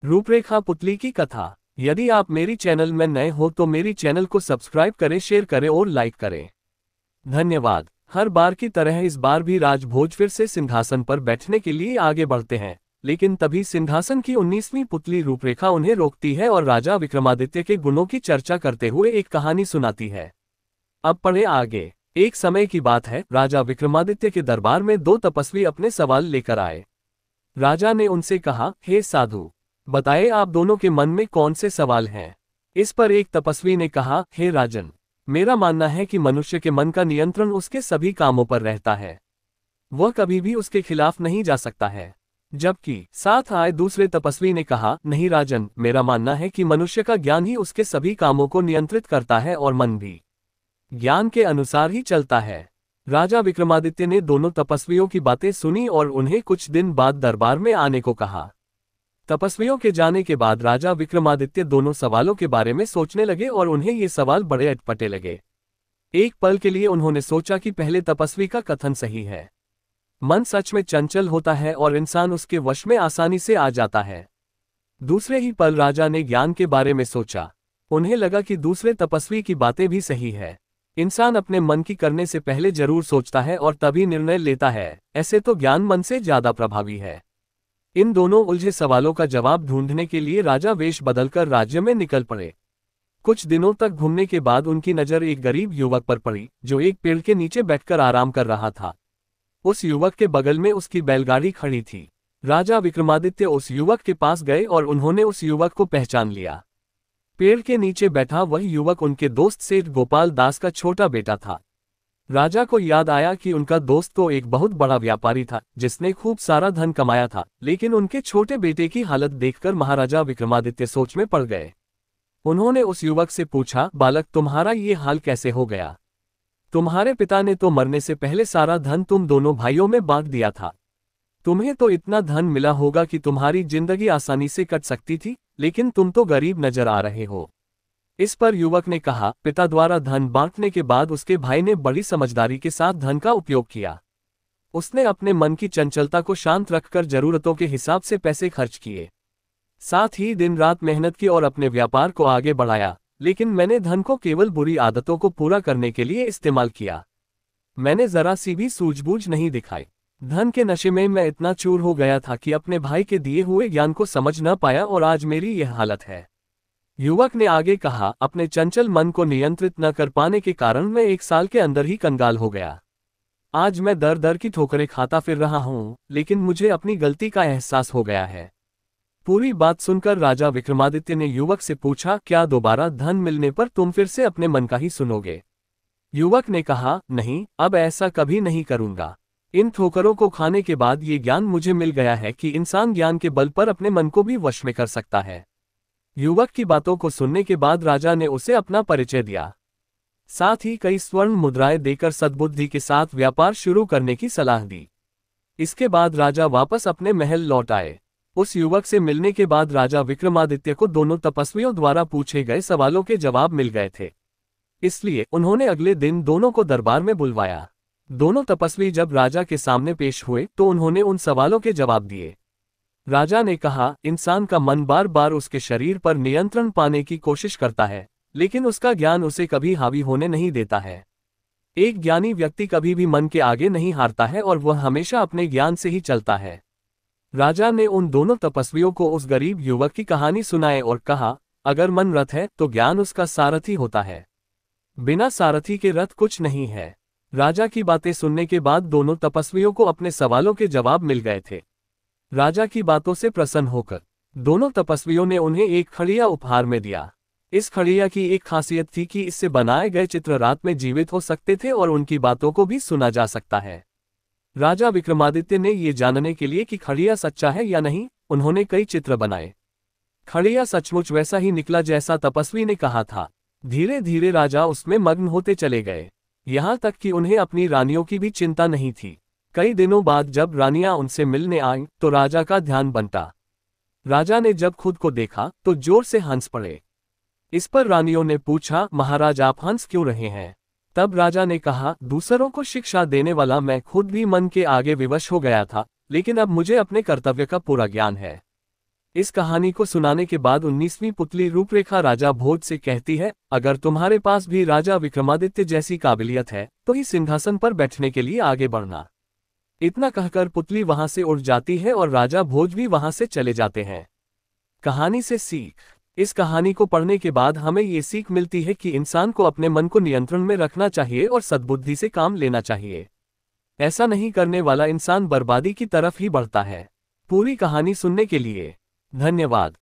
रूपरेखा पुतली की कथा। यदि आप मेरी चैनल में नए हो तो मेरी चैनल को सब्सक्राइब करें, शेयर करें और लाइक करें। धन्यवाद। हर बार की तरह इस बार भी राजभोज फिर से सिंहासन पर बैठने के लिए आगे बढ़ते हैं, लेकिन तभी सिंहासन की 19वीं पुतली रूपरेखा उन्हें रोकती है और राजा विक्रमादित्य के गुणों की चर्चा करते हुए एक कहानी सुनाती है। अब पढ़े आगे। एक समय की बात है, राजा विक्रमादित्य के दरबार में दो तपस्वी अपने सवाल लेकर आए। राजा ने उनसे कहा, हे साधु, बताएं आप दोनों के मन में कौन से सवाल हैं। इस पर एक तपस्वी ने कहा, हे राजन, मेरा मानना है कि मनुष्य के मन का नियंत्रण उसके सभी कामों पर रहता है, वह कभी भी उसके खिलाफ नहीं जा सकता है। जबकि साथ आए दूसरे तपस्वी ने कहा, नहीं राजन, मेरा मानना है कि मनुष्य का ज्ञान ही उसके सभी कामों को नियंत्रित करता है और मन भी ज्ञान के अनुसार ही चलता है। राजा विक्रमादित्य ने दोनों तपस्वियों की बातें सुनी और उन्हें कुछ दिन बाद दरबार में आने को कहा। तपस्वियों के जाने के बाद राजा विक्रमादित्य दोनों सवालों के बारे में सोचने लगे और उन्हें ये सवाल बड़े अटपटे लगे। एक पल के लिए उन्होंने सोचा कि पहले तपस्वी का कथन सही है। मन सच में चंचल होता है और इंसान उसके वश में आसानी से आ जाता है। दूसरे ही पल राजा ने ज्ञान के बारे में सोचा। उन्हें लगा कि दूसरे तपस्वी की बातें भी सही है। इंसान अपने मन की करने से पहले जरूर सोचता है और तभी निर्णय लेता है, ऐसे तो ज्ञान मन से ज्यादा प्रभावी है। इन दोनों उलझे सवालों का जवाब ढूंढने के लिए राजा वेश बदलकर राज्य में निकल पड़े। कुछ दिनों तक घूमने के बाद उनकी नजर एक गरीब युवक पर पड़ी, जो एक पेड़ के नीचे बैठकर आराम कर रहा था। उस युवक के बगल में उसकी बैलगाड़ी खड़ी थी। राजा विक्रमादित्य उस युवक के पास गए और उन्होंने उस युवक को पहचान लिया। पेड़ के नीचे बैठा वह युवक उनके दोस्त सेठ गोपाल दास का छोटा बेटा था। राजा को याद आया कि उनका दोस्त तो एक बहुत बड़ा व्यापारी था, जिसने खूब सारा धन कमाया था, लेकिन उनके छोटे बेटे की हालत देखकर महाराजा विक्रमादित्य सोच में पड़ गए। उन्होंने उस युवक से पूछा, बालक, तुम्हारा ये हाल कैसे हो गया? तुम्हारे पिता ने तो मरने से पहले सारा धन तुम दोनों भाइयों में बांट दिया था। तुम्हें तो इतना धन मिला होगा कि तुम्हारी जिंदगी आसानी से कट सकती थी, लेकिन तुम तो गरीब नजर आ रहे हो। इस पर युवक ने कहा, पिता द्वारा धन बांटने के बाद उसके भाई ने बड़ी समझदारी के साथ धन का उपयोग किया। उसने अपने मन की चंचलता को शांत रखकर जरूरतों के हिसाब से पैसे खर्च किए। साथ ही दिन रात मेहनत की और अपने व्यापार को आगे बढ़ाया, लेकिन मैंने धन को केवल बुरी आदतों को पूरा करने के लिए इस्तेमाल किया। मैंने जरा सी भी सूझबूझ नहीं दिखाई। धन के नशे में मैं इतना चूर हो गया था कि अपने भाई के दिए हुए ज्ञान को समझ न पाया और आज मेरी यह हालत है। युवक ने आगे कहा, अपने चंचल मन को नियंत्रित न कर पाने के कारण मैं 1 साल के अंदर ही कंगाल हो गया। आज मैं दर दर की ठोकरें खाता फिर रहा हूं, लेकिन मुझे अपनी गलती का एहसास हो गया है। पूरी बात सुनकर राजा विक्रमादित्य ने युवक से पूछा, क्या दोबारा धन मिलने पर तुम फिर से अपने मन का ही सुनोगे? युवक ने कहा, नहीं, अब ऐसा कभी नहीं करूंगा। इन ठोकरों को खाने के बाद ये ज्ञान मुझे मिल गया है कि इंसान ज्ञान के बल पर अपने मन को भी वश में कर सकता है। युवक की बातों को सुनने के बाद राजा ने उसे अपना परिचय दिया। साथ ही कई स्वर्ण मुद्राएं देकर सद्बुद्धि के साथ व्यापार शुरू करने की सलाह दी। इसके बाद राजा वापस अपने महल लौट आए। उस युवक से मिलने के बाद राजा विक्रमादित्य को दोनों तपस्वियों द्वारा पूछे गए सवालों के जवाब मिल गए थे। इसलिए उन्होंने अगले दिन दोनों को दरबार में बुलवाया। दोनों तपस्वी जब राजा के सामने पेश हुए तो उन्होंने उन सवालों के जवाब दिए। राजा ने कहा, इंसान का मन बार बार उसके शरीर पर नियंत्रण पाने की कोशिश करता है, लेकिन उसका ज्ञान उसे कभी हावी होने नहीं देता है। एक ज्ञानी व्यक्ति कभी भी मन के आगे नहीं हारता है और वह हमेशा अपने ज्ञान से ही चलता है। राजा ने उन दोनों तपस्वियों को उस गरीब युवक की कहानी सुनाई और कहा, अगर मन रथ है तो ज्ञान उसका सारथी होता है, बिना सारथी के रथ कुछ नहीं है। राजा की बातें सुनने के बाद दोनों तपस्वियों को अपने सवालों के जवाब मिल गए थे। राजा की बातों से प्रसन्न होकर दोनों तपस्वियों ने उन्हें एक खड़िया उपहार में दिया। इस खड़िया की एक खासियत थी कि इससे बनाए गए चित्र रात में जीवित हो सकते थे और उनकी बातों को भी सुना जा सकता है। राजा विक्रमादित्य ने ये जानने के लिए कि खड़िया सच्चा है या नहीं, उन्होंने कई चित्र बनाए। खड़िया सचमुच वैसा ही निकला जैसा तपस्वी ने कहा था। धीरे धीरे राजा उसमें मग्न होते चले गए, यहाँ तक कि उन्हें अपनी रानियों की भी चिंता नहीं थी। कई दिनों बाद जब रानियां उनसे मिलने आईं तो राजा का ध्यान बंटा। राजा ने जब खुद को देखा तो जोर से हंस पड़े। इस पर रानियों ने पूछा, महाराज आप हंस क्यों रहे हैं? तब राजा ने कहा, दूसरों को शिक्षा देने वाला मैं खुद भी मन के आगे विवश हो गया था, लेकिन अब मुझे अपने कर्तव्य का पूरा ज्ञान है। इस कहानी को सुनाने के बाद 19वीं पुतली रूपरेखा राजा भोज से कहती है, अगर तुम्हारे पास भी राजा विक्रमादित्य जैसी काबिलियत है तो ही सिंहासन पर बैठने के लिए आगे बढ़ना। इतना कहकर पुतली वहां से उड़ जाती है और राजा भोज भी वहां से चले जाते हैं। कहानी से सीख। इस कहानी को पढ़ने के बाद हमें ये सीख मिलती है कि इंसान को अपने मन को नियंत्रण में रखना चाहिए और सद्बुद्धि से काम लेना चाहिए। ऐसा नहीं करने वाला इंसान बर्बादी की तरफ ही बढ़ता है। पूरी कहानी सुनने के लिए धन्यवाद।